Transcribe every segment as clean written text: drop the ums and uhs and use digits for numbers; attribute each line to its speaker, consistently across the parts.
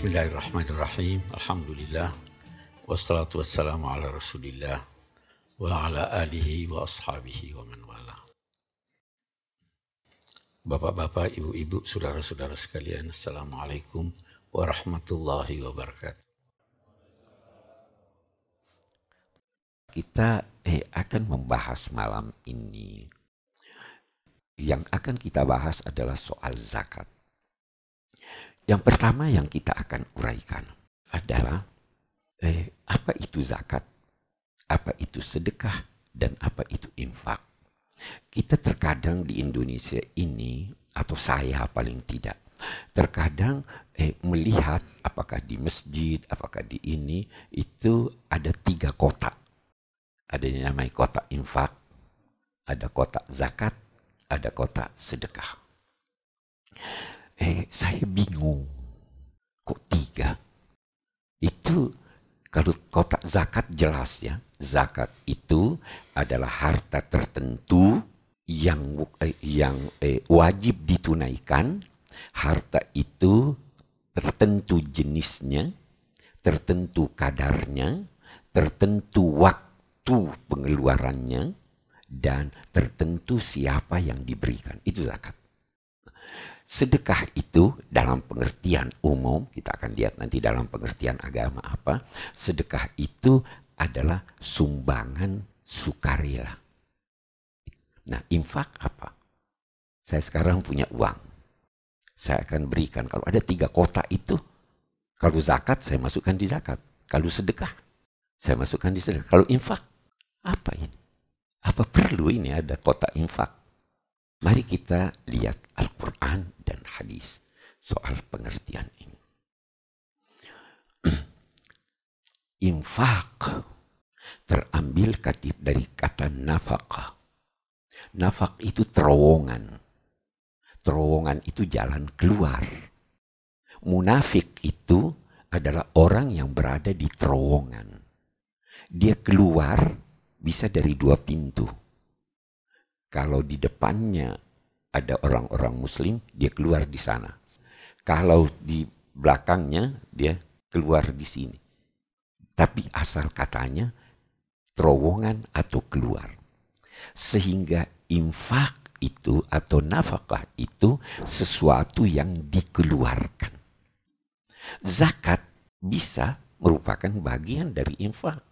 Speaker 1: Bismillahirrahmanirrahim. Alhamdulillah. Wassalatu wassalamu ala rasulillah wa ala alihi wa ashabihi wa man wala. Bapak-bapak, ibu-ibu, saudara-saudara sekalian, Assalamualaikum warahmatullahi wabarakatuh.
Speaker 2: Kita akan membahas malam ini. Yang akan kita bahas adalah soal zakat. Yang pertama yang kita akan uraikan adalah apa itu zakat, apa itu sedekah, dan apa itu infak. Kita terkadang di Indonesia ini, atau saya paling tidak, terkadang melihat apakah di masjid, apakah di ini, itu ada 3 kotak. Ada yang namanya kotak infak, ada kotak zakat, ada kotak sedekah. Saya bingung, kok 3? Itu kalau kotak zakat jelas ya, zakat itu adalah harta tertentu yang wajib ditunaikan. Harta itu tertentu jenisnya, tertentu kadarnya, tertentu waktu pengeluarannya, dan tertentu siapa yang diberikan. Itu zakat. Sedekah itu dalam pengertian umum, kita akan lihat nanti dalam pengertian agama apa. Sedekah itu adalah sumbangan sukarela. Nah, infak apa? Saya sekarang punya uang. Saya akan berikan, kalau ada 3 kotak itu, kalau zakat saya masukkan di zakat. Kalau sedekah, saya masukkan di sedekah. Kalau infak, apa ini? Apa perlu ini ada kotak infak? Mari kita lihat Al-Quran dan hadis soal pengertian ini. Infak terambil dari kata nafkah. Nafkah itu terowongan. Terowongan itu jalan keluar. Munafik itu adalah orang yang berada di terowongan. Dia keluar bisa dari 2 pintu. Kalau di depannya ada orang-orang muslim, dia keluar di sana. Kalau di belakangnya, dia keluar di sini. Tapi asal katanya terowongan atau keluar. Sehingga infak itu atau nafkah itu sesuatu yang dikeluarkan. Zakat bisa merupakan bagian dari infak.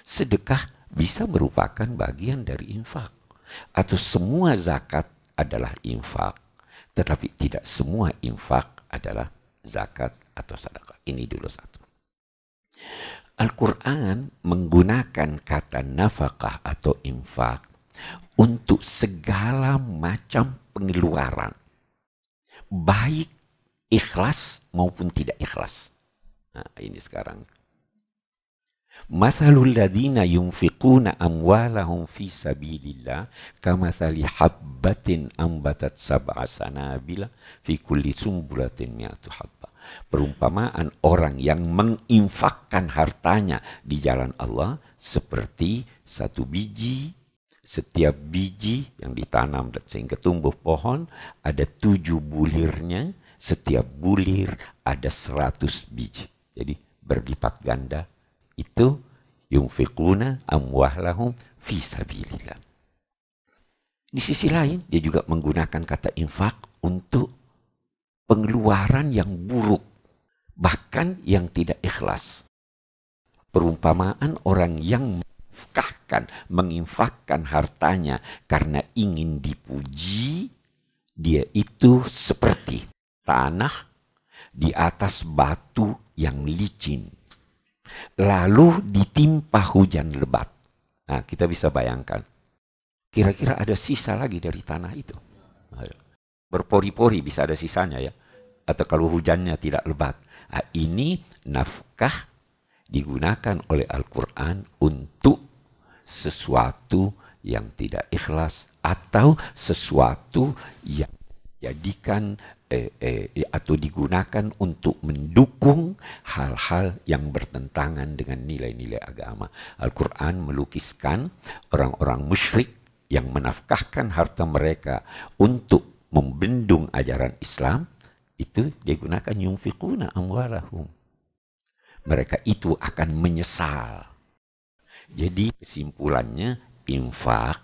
Speaker 2: Sedekah bisa merupakan bagian dari infak. Atau semua zakat adalah infak, tetapi tidak semua infak adalah zakat atau sedekah. Ini dulu satu. Al-Quran menggunakan kata nafkah atau infak untuk segala macam pengeluaran, baik ikhlas maupun tidak ikhlas. Nah, ini sekarang. Mathalul ladzina yunfiquna amwalahum fi sabilillah kamathali habbatin ambatat sab'a sanabila fi kulli sumbulatin mi'atu habba. Perumpamaan orang yang menginfakkan hartanya di jalan Allah seperti 1 biji. Setiap biji yang ditanam sehingga tumbuh pohon ada 7 bulirnya. Setiap bulir ada 100 biji. Jadi berlipat ganda. Itu yunfiquna amwalahum fi sabilillah. Di sisi lain dia juga menggunakan kata infak untuk pengeluaran yang buruk, bahkan yang tidak ikhlas. Perumpamaan orang yang menginfakkan hartanya karena ingin dipuji, dia itu seperti tanah di atas batu yang licin. Lalu ditimpa hujan lebat. Nah, kita bisa bayangkan. Kira-kira ada sisa lagi dari tanah itu. Berpori-pori bisa ada sisanya ya. Atau kalau hujannya tidak lebat. Nah, ini nafkah digunakan oleh Al-Quran untuk sesuatu yang tidak ikhlas. Atau sesuatu yang jadikan atau digunakan untuk mendukung hal-hal yang bertentangan dengan nilai-nilai agama. Al-Quran melukiskan orang-orang musyrik yang menafkahkan harta mereka untuk membendung ajaran Islam itu digunakan yunfiquna amwalahum. Mereka itu akan menyesal. Jadi kesimpulannya infak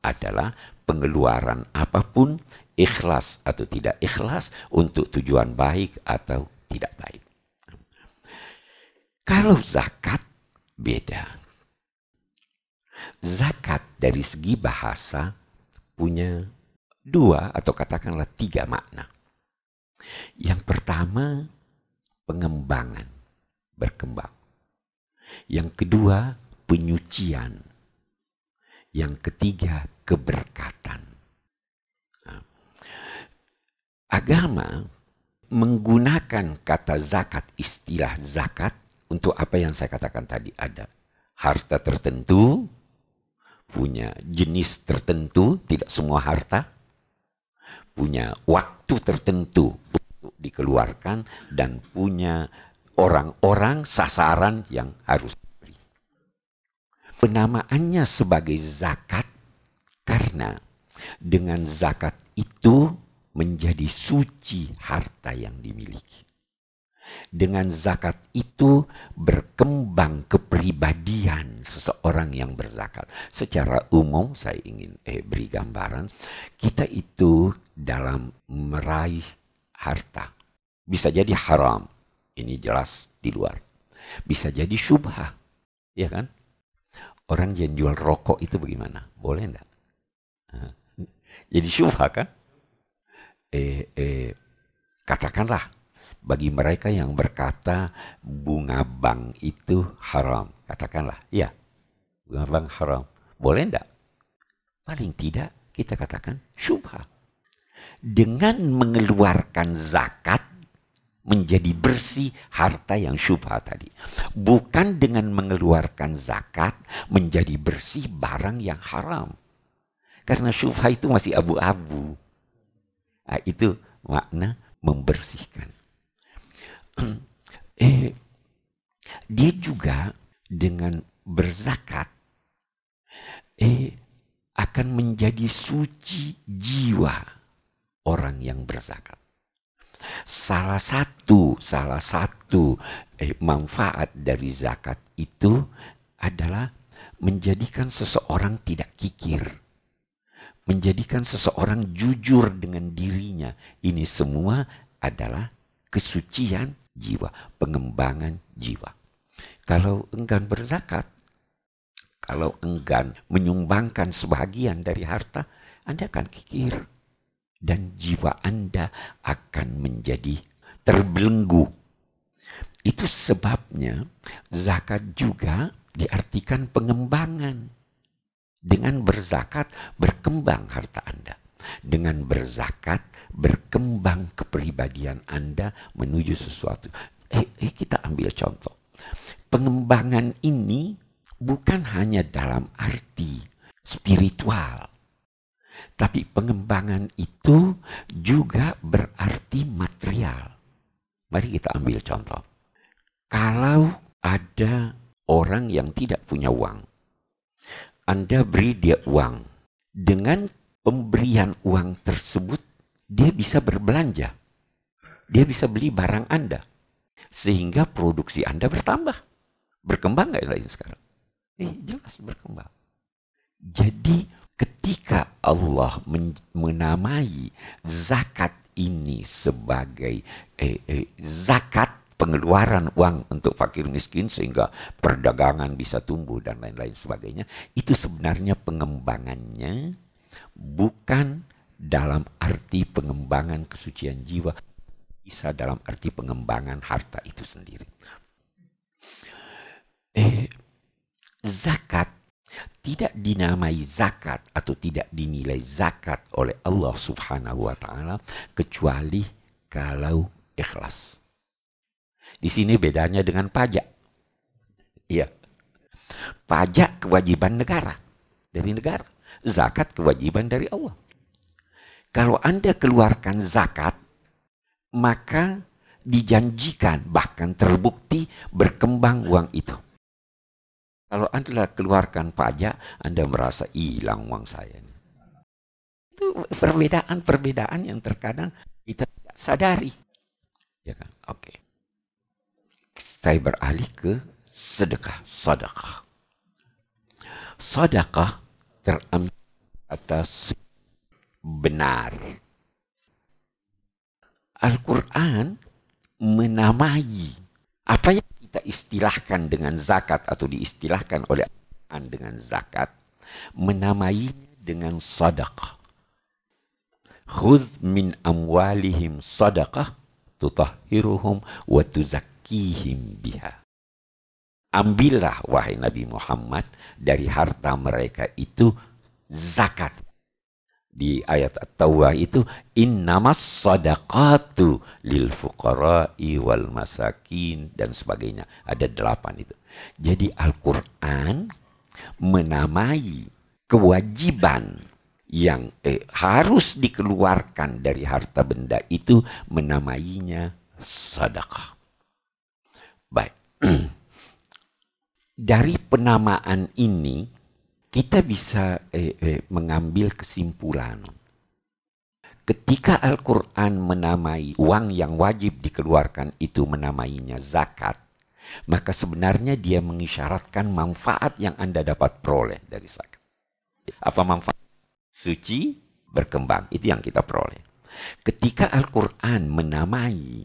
Speaker 2: adalah pengeluaran apapun, ikhlas atau tidak ikhlas, untuk tujuan baik atau tidak baik. Kalau zakat beda. Zakat dari segi bahasa punya dua atau katakanlah tiga makna. Yang pertama, pengembangan, berkembang. Yang kedua, penyucian. Yang ketiga, keberkatan. Nah, agama menggunakan kata zakat, istilah zakat, untuk apa yang saya katakan tadi. Ada harta tertentu, punya jenis tertentu, tidak semua harta, punya waktu tertentu untuk dikeluarkan, dan punya orang-orang sasaran yang harus diberi. Penamaannya sebagai zakat karena dengan zakat itu menjadi suci harta yang dimiliki. Dengan zakat itu berkembang kepribadian seseorang yang berzakat. Secara umum saya ingin beri gambaran, kita itu dalam meraih harta bisa jadi haram, ini jelas di luar. Bisa jadi syubhah, ya kan? Orang yang jual rokok itu bagaimana? Boleh enggak? Jadi syubhah kan? Katakanlah bagi mereka yang berkata bunga bank itu haram, katakanlah, ya, bunga bank haram, boleh enggak? Paling tidak kita katakan syubhah. Dengan mengeluarkan zakat menjadi bersih harta yang syubhah tadi. Bukan dengan mengeluarkan zakat menjadi bersih barang yang haram. Karena syubhah itu masih abu-abu. Nah, itu makna membersihkan. Dia juga dengan berzakat akan menjadi suci jiwa orang yang berzakat. Salah satu manfaat dari zakat itu adalah menjadikan seseorang tidak kikir, menjadikan seseorang jujur dengan dirinya. Ini semua adalah kesucian jiwa, pengembangan jiwa. Kalau enggan berzakat, kalau enggan menyumbangkan sebahagian dari harta, Anda akan kikir. Dan jiwa Anda akan menjadi terbelenggu. Itu sebabnya zakat juga diartikan pengembangan. Dengan berzakat berkembang harta Anda. Dengan berzakat berkembang kepribadian Anda menuju sesuatu. Kita ambil contoh. Pengembangan ini bukan hanya dalam arti spiritual. Tapi pengembangan itu juga berarti material. Mari kita ambil contoh. Kalau ada orang yang tidak punya uang, Anda beri dia uang. Dengan pemberian uang tersebut, dia bisa berbelanja. Dia bisa beli barang Anda. Sehingga produksi Anda bertambah. Berkembang nggak lain sekarang? Jelas berkembang. Jadi ketika Allah menamai zakat ini sebagai zakat pengeluaran uang untuk fakir miskin sehingga perdagangan bisa tumbuh dan lain-lain sebagainya, itu sebenarnya pengembangannya bukan dalam arti pengembangan kesucian jiwa, bisa dalam arti pengembangan harta itu sendiri. Zakat tidak dinamai zakat atau tidak dinilai zakat oleh Allah Subhanahu wa taala kecuali kalau ikhlas. Di sini bedanya dengan pajak. Iya. Pajak kewajiban negara, dari negara. Zakat kewajiban dari Allah. Kalau Anda keluarkan zakat, maka dijanjikan bahkan terbukti berkembang uang itu. Kalau Anda keluarkan pajak, Anda merasa hilang uang saya. Itu perbedaan-perbedaan yang terkadang kita tidak sadari. Ya kan? Oke. Saya beralih ke sedekah, sedekah. Sedekah terambil atas benar. Al-Quran menamai apa yang kita istilahkan dengan zakat atau diistilahkan oleh Al-Quran dengan zakat, menamainya dengan sedekah. Khudz min amwalihim sadaqah tutahhiruhum wa tuzakkihim biha. Ambillah wahai Nabi Muhammad dari harta mereka itu zakat. Di ayat At-Taubah itu innamas sadaqatu lil fuqara'i wal masakin dan sebagainya. Ada 8 itu. Jadi Al-Quran menamai kewajiban yang harus dikeluarkan dari harta benda itu, menamainya sedekah. Baik. Dari penamaan ini kita bisa mengambil kesimpulan. Ketika Al-Quran menamai uang yang wajib dikeluarkan itu menamainya zakat, maka sebenarnya dia mengisyaratkan manfaat yang Anda dapat peroleh dari zakat. Apa manfaat? Suci, berkembang. Itu yang kita peroleh. Ketika Al-Quran menamai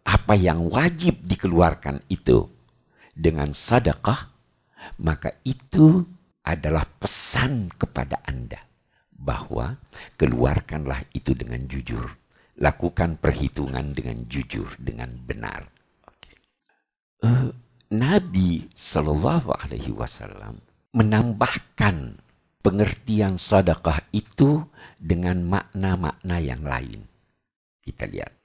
Speaker 2: apa yang wajib dikeluarkan itu dengan sedekah, maka itu adalah pesan kepada Anda bahwa keluarkanlah itu dengan jujur. Lakukan perhitungan dengan jujur, dengan benar. Okay. Nabi SAW menambahkan pengertian sedekah itu dengan makna-makna yang lain. Kita lihat.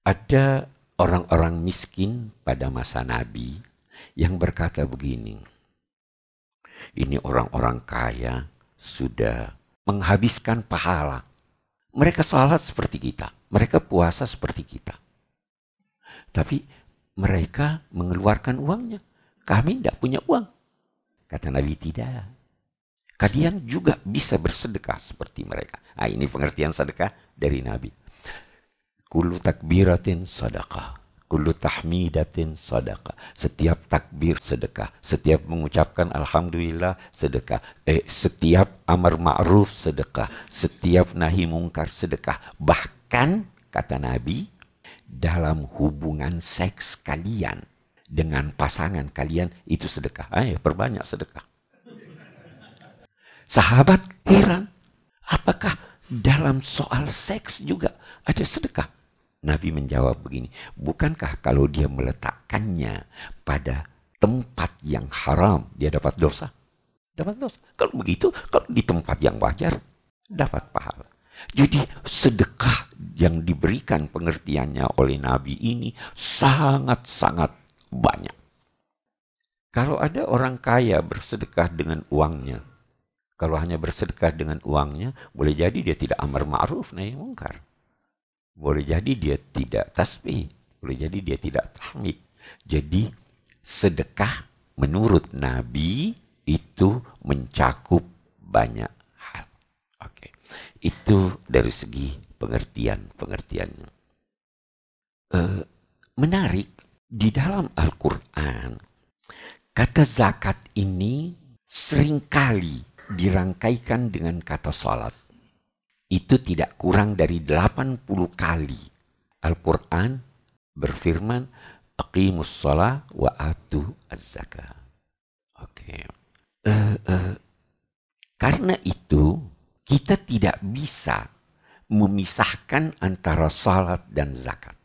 Speaker 2: Ada orang-orang miskin pada masa Nabi yang berkata begini. Ini orang-orang kaya sudah menghabiskan pahala. Mereka salat seperti kita. Mereka puasa seperti kita. Tapi mereka mengeluarkan uangnya. Kami tidak punya uang. Kata Nabi, tidak. Kalian juga bisa bersedekah seperti mereka. Nah, ini pengertian sedekah dari Nabi. Kullu takbiratin sedekah. Kullu tahmidatin sedekah. Setiap takbir sedekah. Setiap mengucapkan alhamdulillah sedekah. Setiap amar ma'ruf sedekah. Setiap nahi mungkar sedekah. Bahkan, kata Nabi, dalam hubungan seks kalian dengan pasangan kalian itu sedekah. Ayo, perbanyak sedekah. Sahabat heran, apakah dalam soal seks juga ada sedekah? Nabi menjawab begini, bukankah kalau dia meletakkannya pada tempat yang haram, dia dapat dosa? Dapat dosa. Kalau begitu, kalau di tempat yang wajar, dapat pahala. Jadi sedekah yang diberikan pengertiannya oleh Nabi ini sangat-sangat banyak. Kalau ada orang kaya bersedekah dengan uangnya, kalau hanya bersedekah dengan uangnya, boleh jadi dia tidak amar ma'ruf nahi mungkar. Boleh jadi dia tidak tasbih, boleh jadi dia tidak tahmid. Jadi sedekah menurut Nabi itu mencakup banyak hal. Oke. Itu dari segi pengertiannya. Menarik, di dalam Al-Quran, kata zakat ini seringkali dirangkaikan dengan kata salat. Itu tidak kurang dari 80 kali Al-Quran berfirman aqimus shalah wa atu az-zakah. Oke. Karena itu kita tidak bisa memisahkan antara salat dan zakat.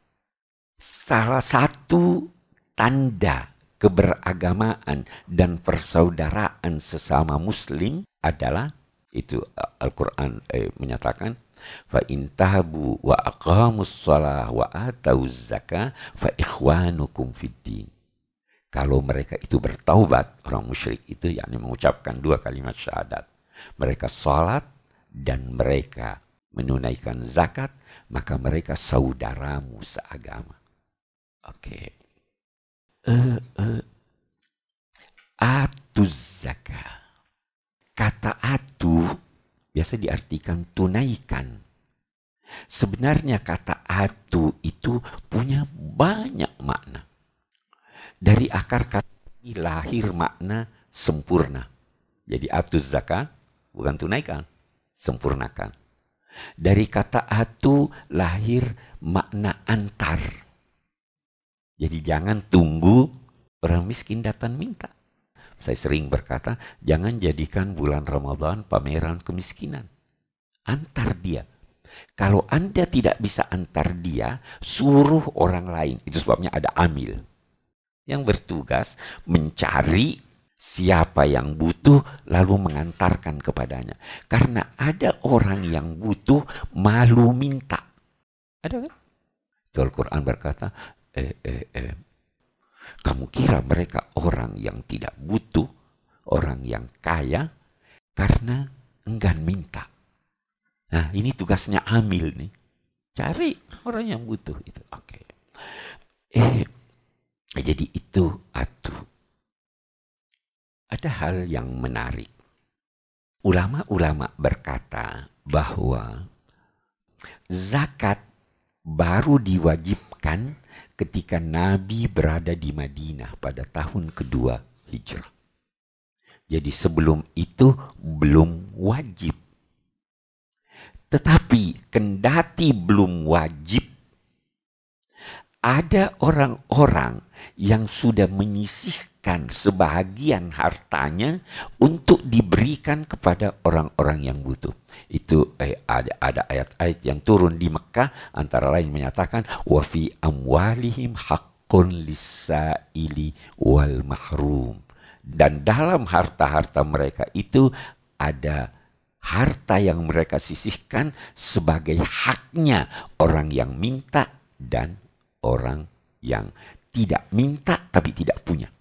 Speaker 2: Salah satu tanda keberagamaan dan persaudaraan sesama muslim adalah itu Al-Quran menyatakan fa in tahabu wa aqamus shalah wa atauz zakah fa ikhwanukum fiddin. Kalau mereka itu bertaubat, orang musyrik itu yakni mengucapkan 2 kalimat syahadat, mereka salat dan mereka menunaikan zakat, maka mereka saudaramu seagama. Oke. Atuz zakah. Kata atu biasa diartikan tunaikan. Sebenarnya kata atu itu punya banyak makna. Dari akar kata ini lahir makna sempurna. Jadi atu zakat bukan tunaikan, sempurnakan. Dari kata atu lahir makna antar. Jadi jangan tunggu orang miskin datang minta. Saya sering berkata, jangan jadikan bulan Ramadan pameran kemiskinan. Antar dia. Kalau Anda tidak bisa antar dia, suruh orang lain. Itu sebabnya ada amil yang bertugas mencari siapa yang butuh lalu mengantarkan kepadanya. Karena ada orang yang butuh malu minta. Ada kan? Al-Quran berkata, kamu kira mereka orang yang tidak butuh, orang yang kaya, karena enggan minta. Nah, ini tugasnya amil nih. Cari orang yang butuh itu. Oke. Jadi itu atu. Ada hal yang menarik. Ulama-ulama berkata bahwa zakat baru diwajibkan ketika Nabi berada di Madinah pada tahun kedua Hijrah. Jadi sebelum itu belum wajib. Tetapi kendati belum wajib, ada orang-orang yang sudah menyisihkan sebahagian hartanya untuk diberikan kepada orang-orang yang butuh. Itu ada ayat-ayat yang turun di Mekah, antara lain menyatakan wa fi amwalihim haqqun lis-sa'ili wal mahrum. Dan dalam harta-harta mereka itu ada harta yang mereka sisihkan sebagai haknya orang yang minta dan orang yang tidak minta tapi tidak punya.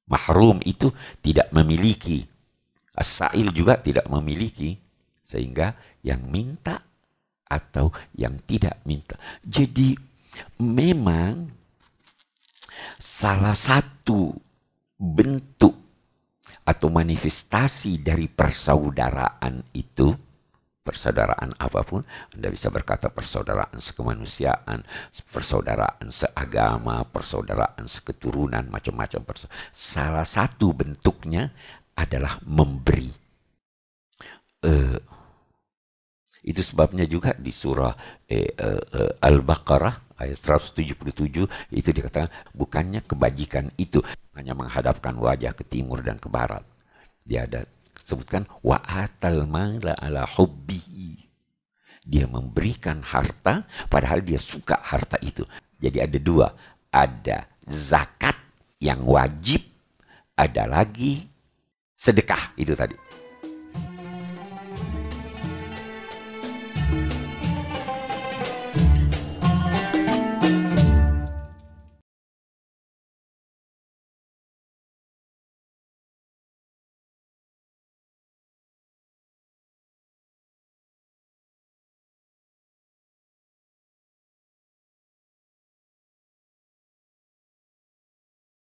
Speaker 2: Mahrum itu tidak memiliki. As-sa'il juga tidak memiliki. Sehingga yang minta atau yang tidak minta. Jadi memang salah satu bentuk atau manifestasi dari persaudaraan itu, persaudaraan apapun, Anda bisa berkata persaudaraan sekemanusiaan, persaudaraan seagama, persaudaraan seketurunan, macam-macam. Salah satu bentuknya adalah memberi. Itu sebabnya juga di surah Al-Baqarah ayat 177 itu dikatakan bukannya kebajikan itu hanya menghadapkan wajah ke timur dan ke barat. Dia ada sebutkan wa atal mala ala hubbihi. Dia memberikan harta padahal dia suka harta itu. Jadi ada dua, ada zakat yang wajib, ada lagi sedekah itu tadi.